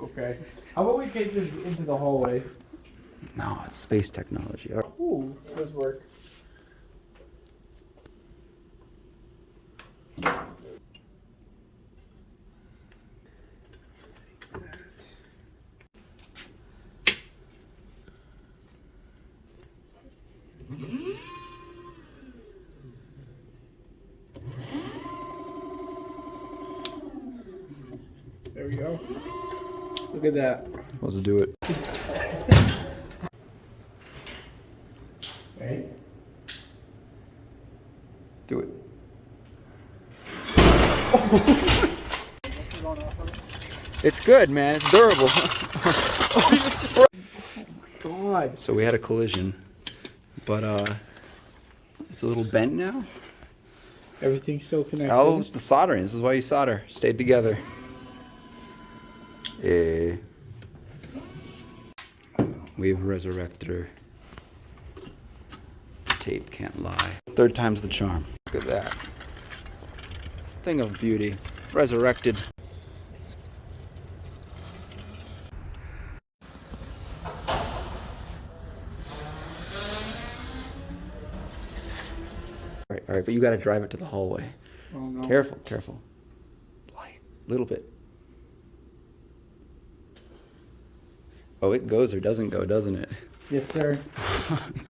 Okay. How about we take this into the hallway? No, it's space technology. Ooh, does work. There we go. Look at that. Let's do it. Right? Do it. It's good, man. It's durable. Oh my God. So we had a collision, but it's a little bent now. Everything's still connected. Oh, it's the soldering. This is why you solder. Stayed together. We've resurrected her. Tape can't lie. Third time's the charm. Look at that. Thing of beauty. Resurrected. All right, but you got to drive it to the hallway. Oh no. Careful, careful. Light, little bit. Oh, it goes or doesn't go, doesn't it? Yes, sir.